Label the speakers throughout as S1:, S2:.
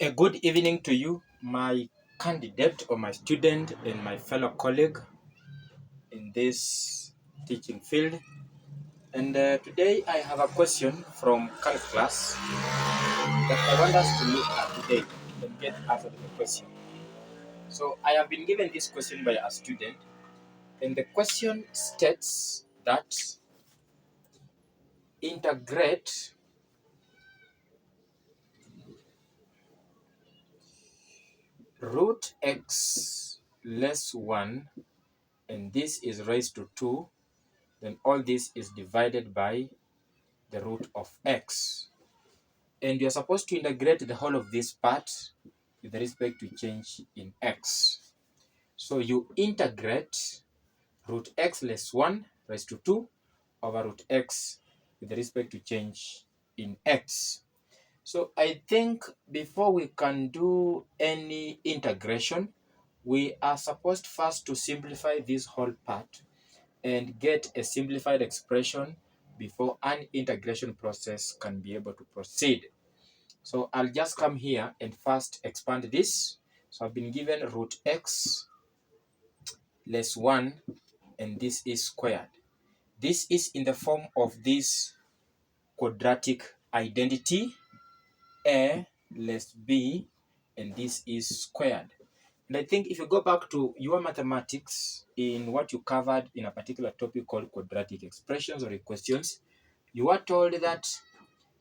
S1: A good evening to you, my candidate or my student and my fellow colleague in this teaching field. And today I have a question from calculus that I want us to look at today and get answer to the question. So I have been given this question by a student, and the question states that integrate root x less 1, and this is raised to 2, then all this is divided by the root of x. And you're supposed to integrate the whole of this part with respect to change in x. So you integrate root x less 1 raised to 2 over root x with respect to change in x. So I think before we can do any integration, we are supposed first to simplify this whole part and get a simplified expression before an integration process can be able to proceed. So I'll just come here and first expand this. So I've been given root x less 1, and this is squared. This is in the form of this quadratic identity, a less b, and this is squared. And I think if you go back to your mathematics in what you covered in a particular topic called quadratic expressions or equations, you are told that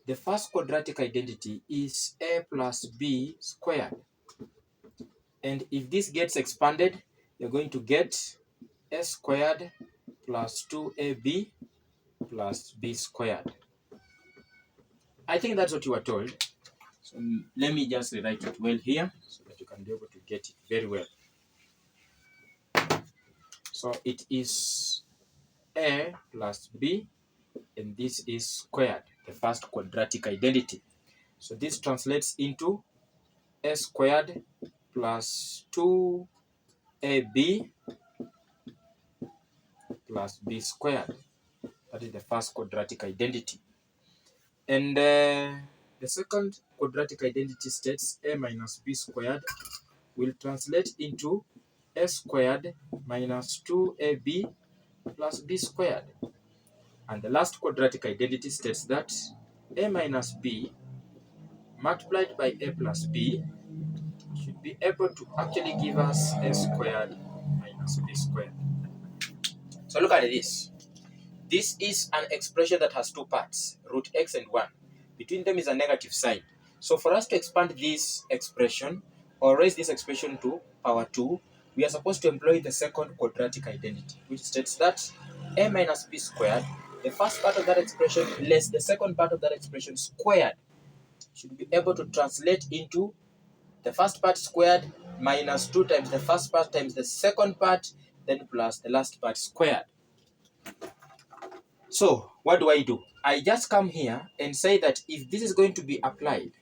S1: the first quadratic identity is a plus b squared. And if this gets expanded, you're going to get a squared plus 2ab plus b squared. I think that's what you were told. So let me just rewrite it well here so that you can be able to get it very well. So it is a plus b, and this is squared, the first quadratic identity. So this translates into a squared plus 2ab plus b squared. That is the first quadratic identity. And the second quadratic identity states a minus b squared will translate into a squared minus 2ab plus b squared. And the last quadratic identity states that a minus b multiplied by a plus b should be able to actually give us a squared minus b squared. So look at this. This is an expression that has two parts, root x and 1. Between them is a negative sign. So for us to expand this expression or raise this expression to power 2, we are supposed to employ the second quadratic identity, which states that a minus b squared, the first part of that expression less the second part of that expression squared, should be able to translate into the first part squared minus 2 times the first part times the second part, then plus the last part squared. So what do? I just come here and say that if this is going to be applied,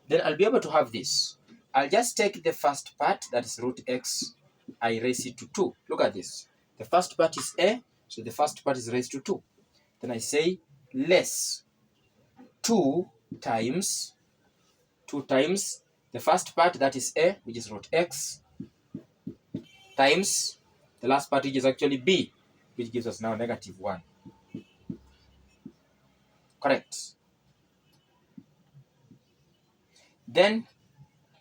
S1: then I'll be able to have this. I'll just take the first part, that is root x, I raise it to 2. Look at this. The first part is a, so the first part is raised to 2. Then I say less 2 times the first part, that is a, which is root x, times the last part, which is actually b, which gives us now negative 1. Correct. Then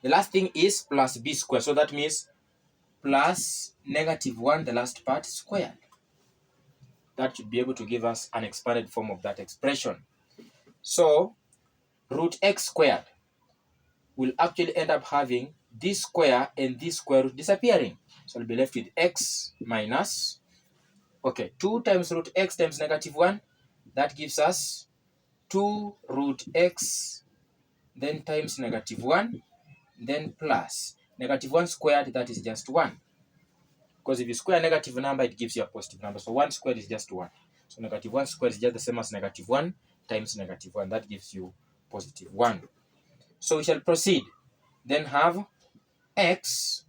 S1: the last thing is plus b squared. So that means plus negative 1, the last part, squared. That should be able to give us an expanded form of that expression. So root x squared will actually end up having this square and this square root disappearing. So we'll be left with x minus, 2 times root x times negative 1. That gives us 2 root x, then times negative 1, then plus negative 1 squared, that is just 1. Because if you square a negative number, it gives you a positive number. So 1 squared is just 1. So negative 1 squared is just the same as negative 1 times negative 1. That gives you positive 1. So we shall proceed. Then have x,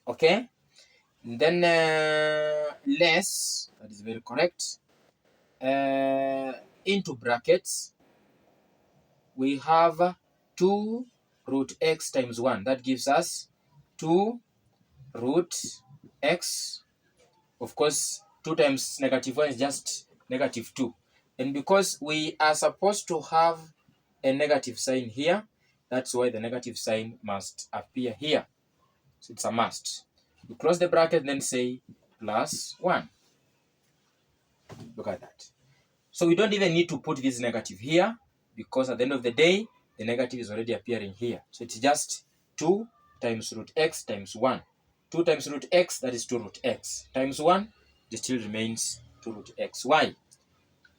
S1: okay? And then less, that is very correct, into brackets, we have 2 root x times 1. That gives us 2 root x. Of course, 2 times negative 1 is just negative 2. And because we are supposed to have a negative sign here, that's why the negative sign must appear here. So it's a must. You close the bracket and then say plus 1. Look at that. So we don't even need to put this negative here, because at the end of the day, the negative is already appearing here. So it's just 2 times root x times 1. 2 times root x, that is 2 root x, times 1, it still remains 2 root xy.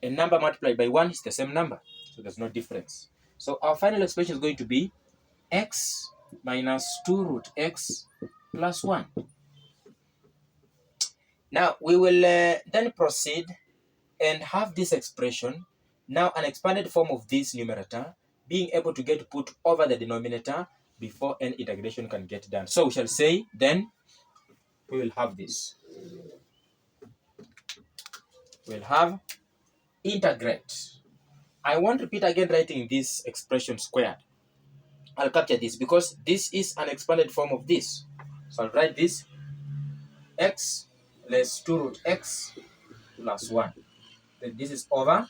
S1: A number multiplied by 1 is the same number, so there's no difference. So our final expression is going to be x minus 2 root x plus 1. Now we will then proceed and have this expression, now an expanded form of this numerator, being able to get put over the denominator before any integration can get done. So we shall say, then we will have this. We'll have integrate. I won't repeat again writing this expression squared. I'll capture this because this is an expanded form of this. So I'll write this x less 2 root x plus 1. Then this is over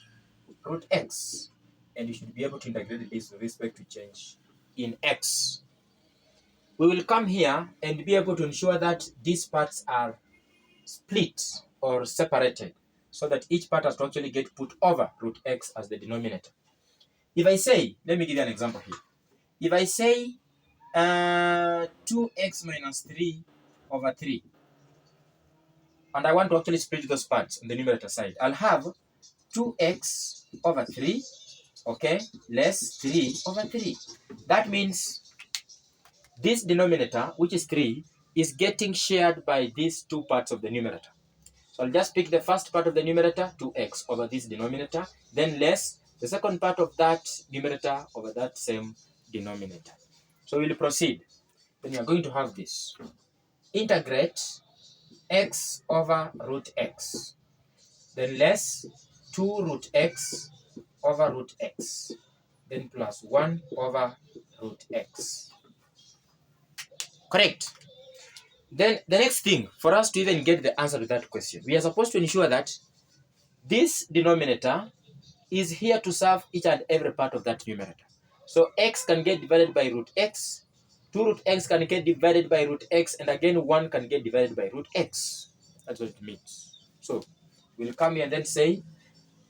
S1: root x. And you should be able to integrate this with respect to change in x. We will come here and be able to ensure that these parts are split or separated, so that each part has to actually get put over root x as the denominator. If I say, let me give you an example here. If I say 2x minus 3 over 3, and I want to actually split those parts on the numerator side, I'll have 2x over 3, okay, less 3 over 3. That means this denominator, which is 3, is getting shared by these two parts of the numerator. So I'll just pick the first part of the numerator, 2x, over this denominator, then less the second part of that numerator over that same denominator. So we'll proceed. Then we are going to have this. Integrate x over root x. Then less 2 root x over root x. Then plus 1 over root x. Correct. Then the next thing, for us to even get the answer to that question, we are supposed to ensure that this denominator is here to serve each and every part of that numerator. So x can get divided by root x, 2 root x can get divided by root x, and again 1 can get divided by root x. That's what it means. So we'll come here and then say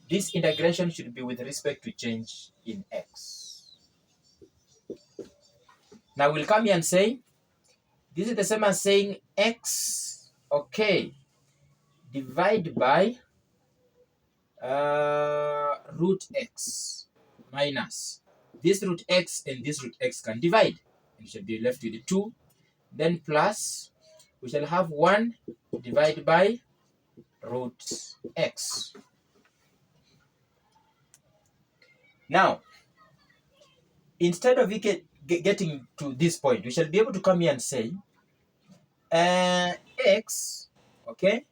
S1: this integration should be with respect to change in x. Now we'll come here and say this is the same as saying x, okay, divide by root x minus this root x and this root x can divide. And we shall be left with the 2. Then plus, we shall have 1 divided by root x. Now, instead of getting to this point, we shall be able to come here and say x, okay,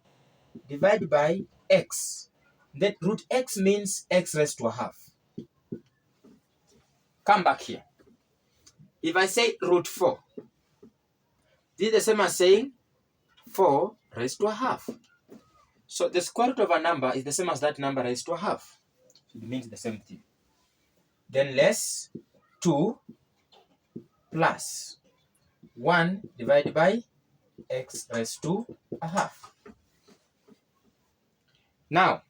S1: divided by x. That root x means x raised to a half. Come back here. If I say root 4, this is the same as saying 4 raised to a half. So the square root of a number is the same as that number raised to a half. So it means the same thing. Then less 2 plus 1 divided by x raised to a half. Now,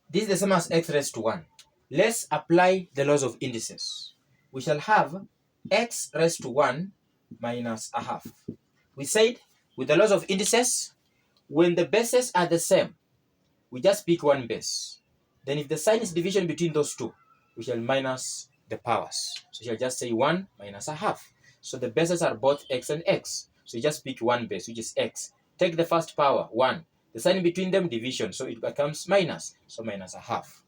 S1: this is the same as x raised to 1. Let's apply the laws of indices. We shall have x raised to 1 minus a half. We said with the laws of indices, when the bases are the same, we just pick one base. Then if the sign is division between those two, we shall minus the powers. So we shall just say 1 minus a half. So the bases are both x and x. So you just pick one base, which is x. Take the first power, 1. The sign between them, division. So it becomes minus. So minus a half.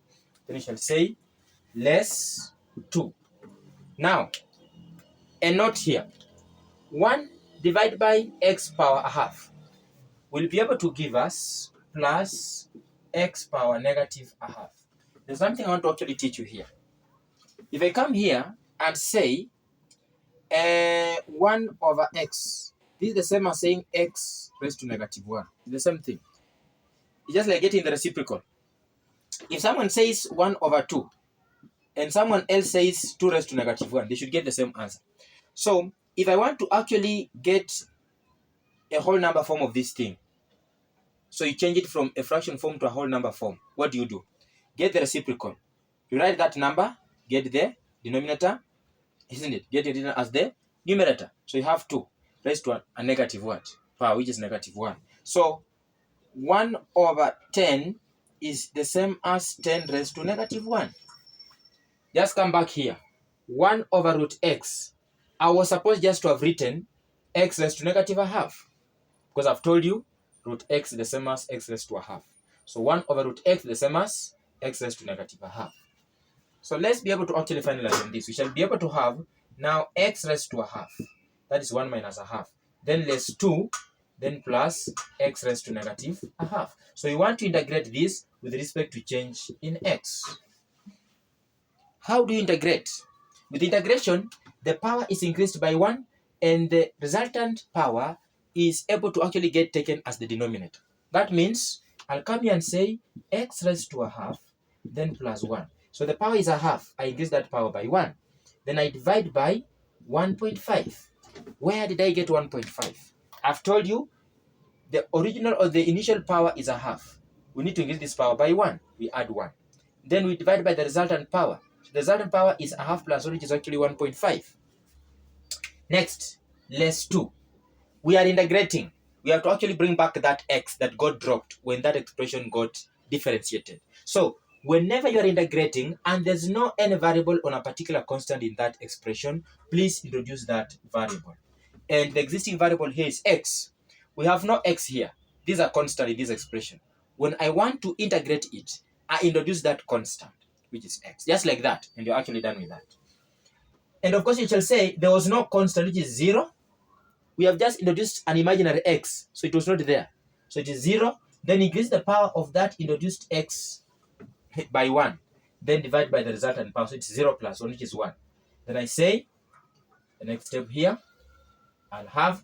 S1: Then we shall say less 2. Now, a note here. 1 divided by x power a half will be able to give us plus x power negative a half. There's something I want to actually teach you here. If I come here and say 1 over x, this is the same as saying x raised to negative 1. It's the same thing. It's just like getting the reciprocal. If someone says 1 over 2 and someone else says 2 raised to negative 1, they should get the same answer. So if I want to actually get a whole number form of this thing, so you change it from a fraction form to a whole number form, what do? Get the reciprocal. You write that number, get the denominator, isn't it? Get it written as the numerator. So you have 2 raised to a negative what? Power, which is negative 1. So 1 over 10 is the same as 10 raised to negative 1. Just come back here. 1 over root x. I was supposed just to have written x raised to negative a half. Because I've told you root x is the same as x raised to a half. So 1 over root x is the same as x raised to negative a half. So let's be able to actually finalize on this. We shall be able to have now x raised to a half. That is 1 minus a half. Then less 2, then plus x raised to negative a half. So you want to integrate this with respect to change in x. How do you integrate? With integration, the power is increased by 1 and the resultant power is able to actually get taken as the denominator. That means I'll come here and say x raised to a half, then plus 1. So the power is a half. I increase that power by 1. Then I divide by 1.5. Where did I get 1.5? I've told you the original or the initial power is a half. We need to increase this power by 1. We add 1. Then we divide by the resultant power. So the resultant power is a half plus 1, which is actually 1.5. Next, less 2. We are integrating. We have to actually bring back that x that got dropped when that expression got differentiated. So whenever you are integrating and there's no any variable on a particular constant in that expression, please introduce that variable. And the existing variable here is x. We have no x here. These are constant in this expression. When I want to integrate it, I introduce that constant, which is x. Just like that, and you're actually done with that. And of course, you shall say there was no constant, which is 0. We have just introduced an imaginary x, so it was not there. So it is 0. Then increase the power of that introduced x by 1. Then divide by the resultant power. So it's 0 plus 1, which is 1. Then I say, the next step here, I'll have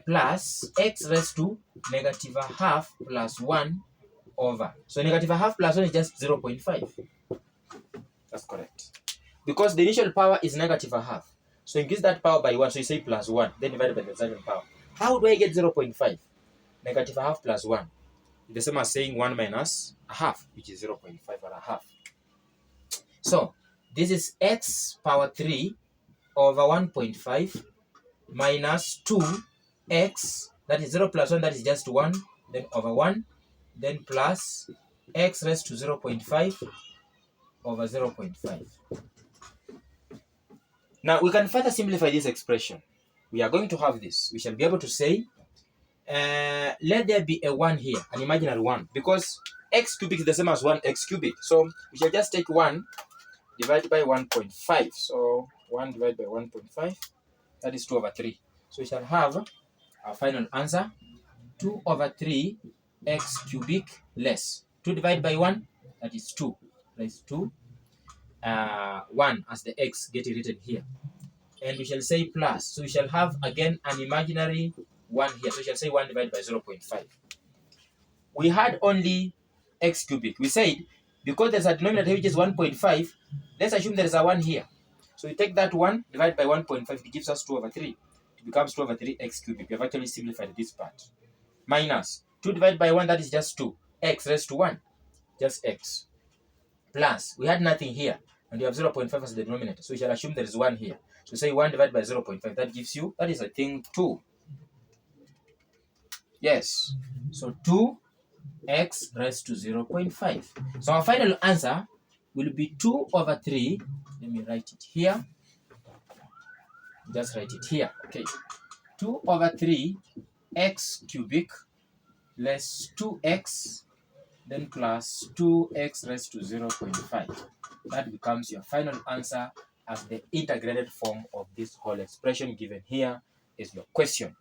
S1: plus x raised to negative a half plus 1 over. So negative a half plus 1 is just 0.5. That's correct. Because the initial power is negative a half. So increase that power by 1. So you say plus 1. Then divide by the resultant power. How do I get 0.5? Negative a half plus 1. It's the same as saying 1 minus a half, which is 0.5 or a half. So this is x power 3 over 1.5 minus 2x, that is 0 plus 1, that is just 1, then over 1, then plus x raised to 0.5 over 0.5. Now we can further simplify this expression. We are going to have this. We shall be able to say, let there be a 1 here, an imaginary 1, because x cubic is the same as 1x cubic. So we shall just take 1 divided by 1.5. So 1 divided by 1.5, that is 2 over 3. So we shall have our final answer, 2 over 3 x cubic less 2 divided by 1, that is 2, plus 2, 1 as the x getting written here. And we shall say plus. So we shall have again an imaginary 1 here. So we shall say 1 divided by 0.5. We had only x cubic. We said because there's a denominator which is 1.5, let's assume there is a 1 here. So we take that 1 divided by 1.5, it gives us 2 over 3. It becomes 2 over 3 x cubic. We have actually simplified this part. Minus 2 divided by 1, that is just 2. X raised to 1, just x. Plus, we had nothing here. And we have 0.5 as the denominator. So we shall assume there is 1 here. So say 1 divided by 0.5. That gives you, that is I think 2. Yes. So 2x raised to 0.5. So our final answer will be 2 over 3. Let me write it here. Just write it here. Okay. 2 over 3 x cubic less 2x, then plus 2x raised to 0.5. That becomes your final answer as the integrated form of this whole expression given here is your question.